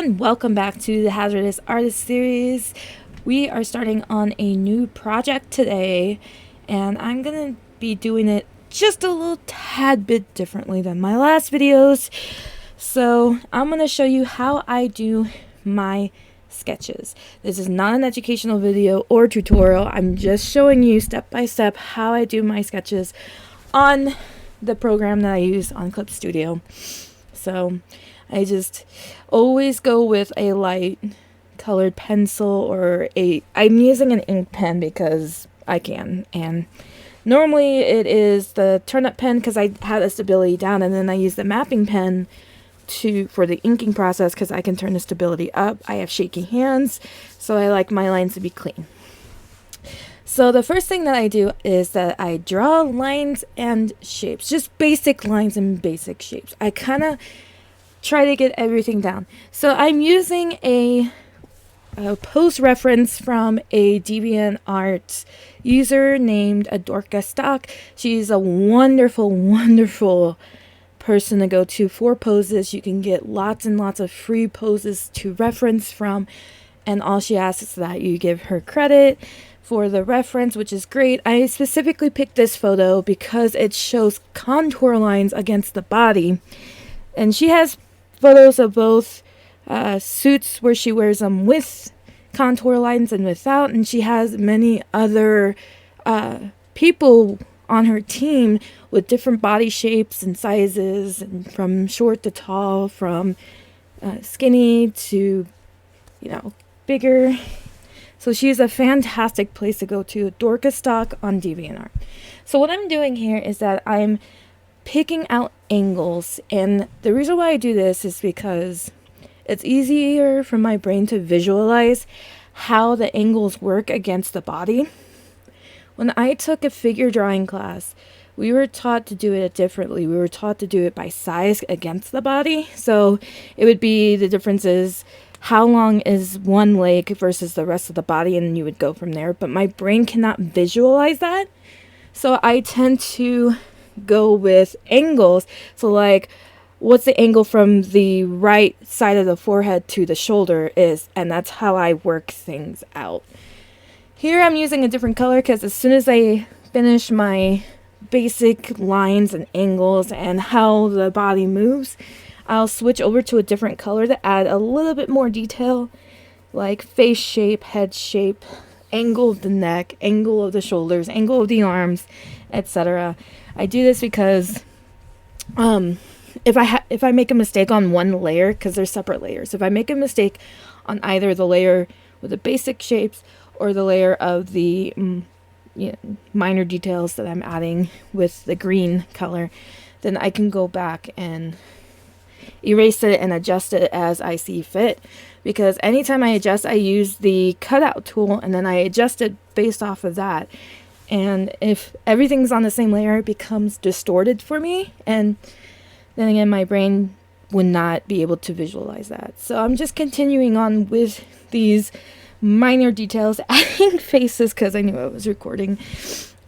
everyone, welcome back to the Hazardous Artist Series. We are starting on a new project today, and I'm going to be doing it just a little tad bit differently than my last videos. So I'm going to show you how I do my sketches. This is not an educational video or tutorial. I'm just showing you step by step how I do my sketches on the program that I use on Clip Studio. So I just always go with a light colored pencil, or I'm using an ink pen because I can, and normally it is the turn-up pen because I have the stability down, and then I use the mapping pen for the inking process because I can turn the stability up. I have shaky hands, so I like my lines to be clean. So the first thing that I do is that I draw lines and shapes, just basic lines and basic shapes. I kind of try to get everything down. So I'm using a post reference from a DeviantArt user named Adorka Stock. She's a wonderful, wonderful person to go to for poses. You can get lots and lots of free poses to reference from, and all she asks is that you give her credit for the reference, which is great. I specifically picked this photo because it shows contour lines against the body, and she has photos of both suits where she wears them with contour lines and without, and she has many other people on her team with different body shapes and sizes, and from short to tall, from skinny to bigger. So she's a fantastic place to go to, Dorka Stock on DeviantArt. So what I'm doing here is that I'm picking out angles, and the reason why I do this is because it's easier for my brain to visualize how the angles work against the body. When I took a figure drawing class, we were taught to do it differently. We were taught to do it by size against the body. So it would be the differences, how long is one leg versus the rest of the body, and you would go from there. But my brain cannot visualize that, so I tend to go with angles. So like, what's the angle from the right side of the forehead to the shoulder is, and that's how I work things out. Here I'm using a different color because as soon as I finish my basic lines and angles and how the body moves, I'll switch over to a different color to add a little bit more detail, like face shape, head shape, angle of the neck, angle of the shoulders, angle of the arms, etc. I do this because if I make a mistake on one layer, because they're separate layers, if I make a mistake on either the layer with the basic shapes or the layer of the minor details that I'm adding with the green color, then I can go back and erase it and adjust it as I see fit. Because anytime I adjust, I use the cutout tool, and then I adjust it based off of that. And if everything's on the same layer, it becomes distorted for me, and then again, my brain would not be able to visualize that. So I'm just continuing on with these minor details, adding faces because I knew I was recording,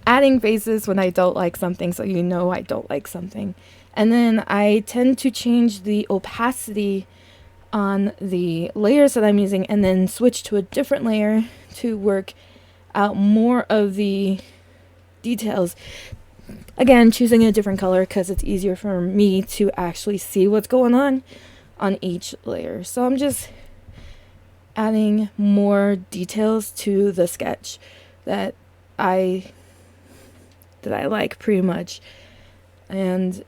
adding faces when I don't like something, so you know I don't like something. And then I tend to change the opacity on the layers that I'm using, and then switch to a different layer to work out more of the details. Again, choosing a different color because it's easier for me to actually see what's going on each layer. So I'm just adding more details to the sketch that I like pretty much. And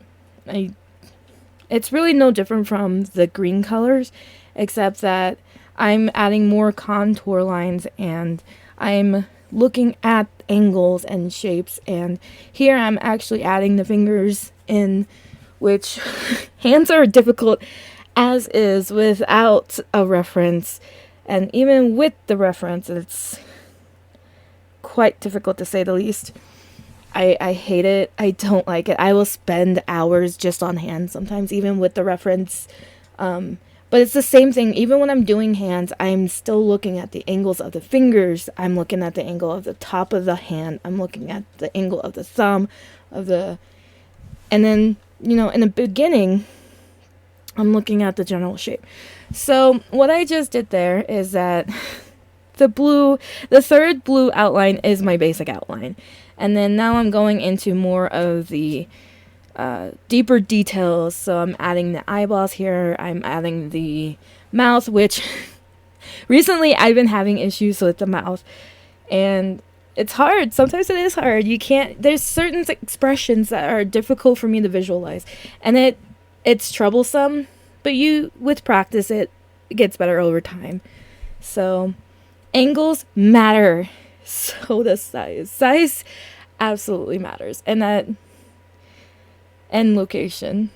it's really no different from the green colors, except that I'm adding more contour lines, and I'm looking at angles and shapes. And here I'm actually adding the fingers in, which hands are difficult as is without a reference, and even with the reference it's quite difficult to say the least. I hate it. I don't like it. I will spend hours just on hands sometimes, even with the reference. But it's the same thing. Even when I'm doing hands, I'm still looking at the angles of the fingers. I'm looking at the angle of the top of the hand. I'm looking at the angle of the thumb, and then, in the beginning, I'm looking at the general shape. So what I just did there is that the third blue outline is my basic outline. And then now I'm going into more of the deeper details. So I'm adding the eyeballs here. I'm adding the mouth, which recently I've been having issues with the mouth. And it's hard. Sometimes it is hard. There's certain expressions that are difficult for me to visualize. And it's troublesome, but with practice, it gets better over time. So angles matter. So does size. Size absolutely matters. And location.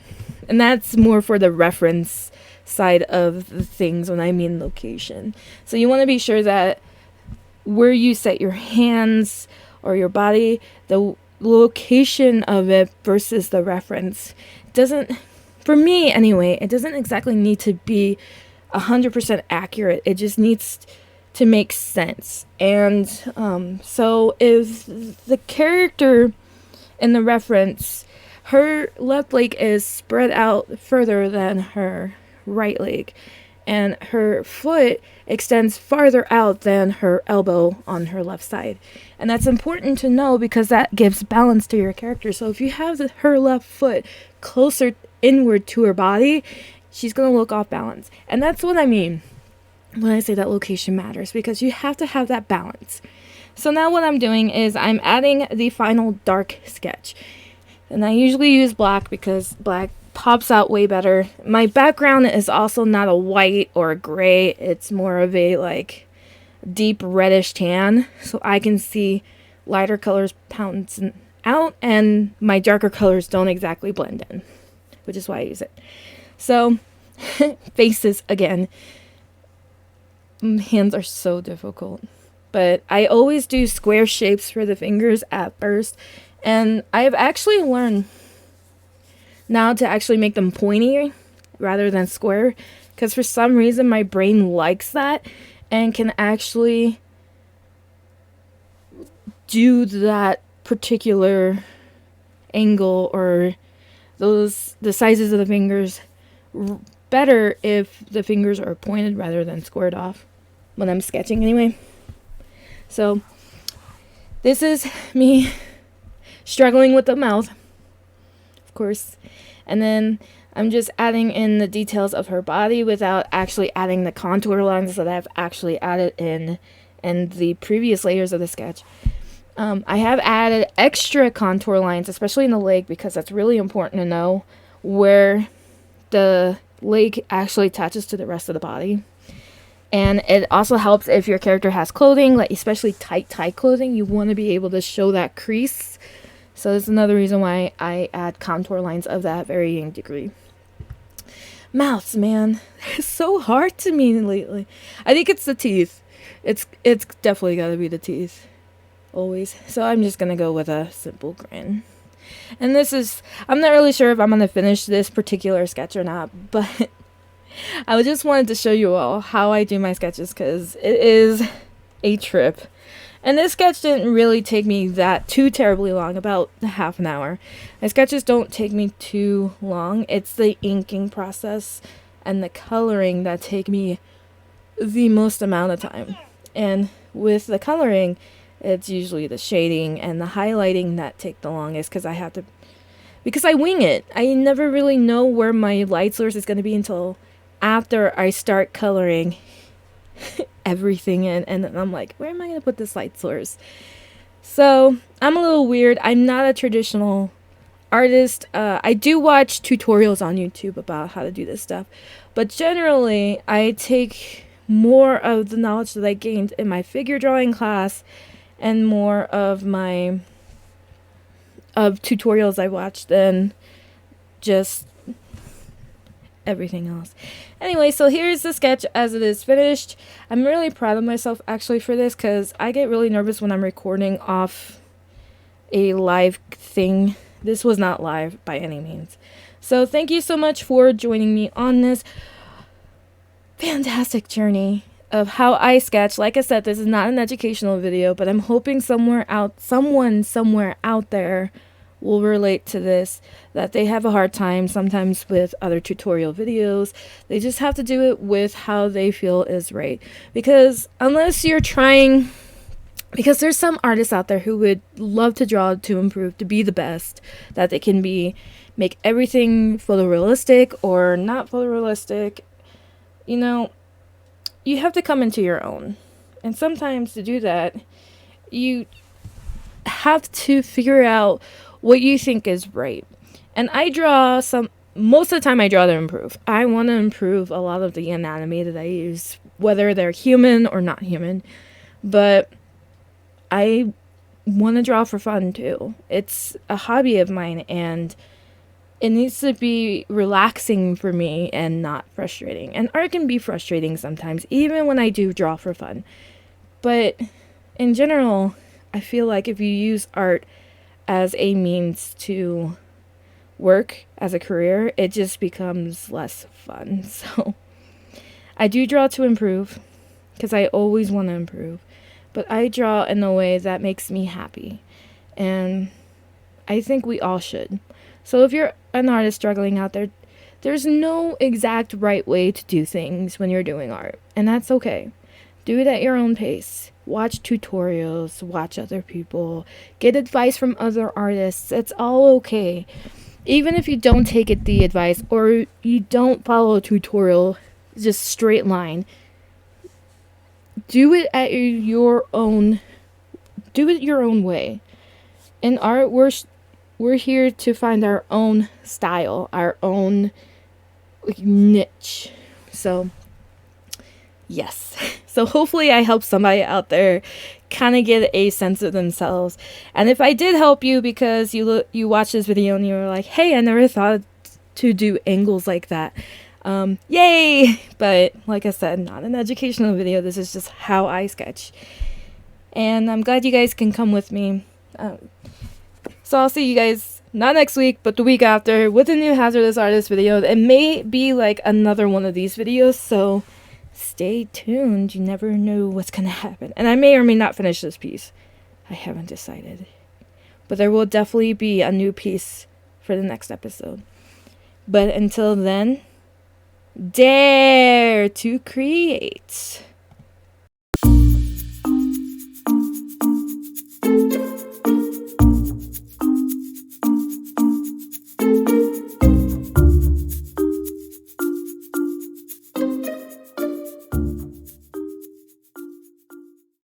And that's more for the reference side of the things when I mean location. So you want to be sure that where you set your hands or your body, the location of it versus the reference doesn't, for me anyway, it doesn't exactly need to be 100% accurate. It just needs to make sense. And so if the character in the reference, her left leg is spread out further than her right leg, and her foot extends farther out than her elbow on her left side. And that's important to know because that gives balance to your character. So if you have her left foot closer inward to her body, she's going to look off balance. And that's what I mean when I say that location matters, because you have to have that balance. So now what I'm doing is I'm adding the final dark sketch. And I usually use black because black pops out way better. My background is also not a white or a gray. It's more of a deep reddish tan. So I can see lighter colors pouncing out and my darker colors don't exactly blend in, which is why I use it. So faces again. Hands are so difficult. But I always do square shapes for the fingers at first. And I've actually learned now to actually make them pointy rather than square, because for some reason my brain likes that and can actually do that particular angle or the sizes of the fingers better if the fingers are pointed rather than squared off when I'm sketching anyway. So this is me struggling with the mouth, of course, and then I'm just adding in the details of her body without actually adding the contour lines that I've actually added in the previous layers of the sketch. I have added extra contour lines, especially in the leg, because that's really important to know where the leg actually attaches to the rest of the body. And it also helps if your character has clothing, like especially tight clothing. You want to be able to show that crease. So that's another reason why I add contour lines of that varying degree. Mouths, man, they're so hard to me lately. I think it's the teeth. It's definitely got to be the teeth, always. So I'm just gonna go with a simple grin. And I'm not really sure if I'm gonna finish this particular sketch or not, but I just wanted to show you all how I do my sketches because it is a trip. And this sketch didn't really take me too terribly long, about half an hour. My sketches don't take me too long. It's the inking process and the coloring that take me the most amount of time. And with the coloring, it's usually the shading and the highlighting that take the longest because I wing it. I never really know where my light source is going to be until after I start coloring everything in, and then I'm like, where am I going to put this light source? So I'm a little weird. I'm not a traditional artist. I do watch tutorials on YouTube about how to do this stuff, but generally I take more of the knowledge that I gained in my figure drawing class and more of tutorials I watched than just everything else. Anyway, so here's the sketch as it is finished. I'm really proud of myself actually for this because I get really nervous when I'm recording off a live thing. This was not live by any means. So thank you so much for joining me on this fantastic journey of how I sketch. Like I said, this is not an educational video, but I'm hoping someone somewhere out there will relate to this, that they have a hard time sometimes with other tutorial videos. They just have to do it with how they feel is right. Because unless you're trying, because there's some artists out there who would love to draw to improve, to be the best that they can be, make everything photorealistic or not photorealistic. You know, you have to come into your own. And sometimes to do that, you have to figure out what you think is right. And most of the time I draw to improve. I want to improve a lot of the anatomy that I use, whether they're human or not human. But I want to draw for fun too. It's a hobby of mine, and it needs to be relaxing for me and not frustrating. And art can be frustrating sometimes, even when I do draw for fun. But in general, I feel like if you use art as a means to work as a career, it just becomes less fun. So I do draw to improve because I always want to improve. But I draw in a way that makes me happy. And I think we all should. So if you're an artist struggling out there, there's no exact right way to do things when you're doing art. And that's okay. Do it at your own pace. Watch tutorials, watch other people, get advice from other artists. It's all okay. Even if you don't take the advice or you don't follow a tutorial, just straight line, do it at your own way. In art, we're here to find our own style, our own niche. So yes. So hopefully I helped somebody out there kind of get a sense of themselves. And if I did help you because you watched this video and you were like, hey, I never thought to do angles like that. Yay! But like I said, not an educational video. This is just how I sketch. And I'm glad you guys can come with me. So I'll see you guys not next week, but the week after with a new Hazardous Artist video. It may be like another one of these videos, so stay tuned. You never know what's gonna happen. And I may or may not finish this piece. I haven't decided. But there will definitely be a new piece for the next episode. But until then, dare to create.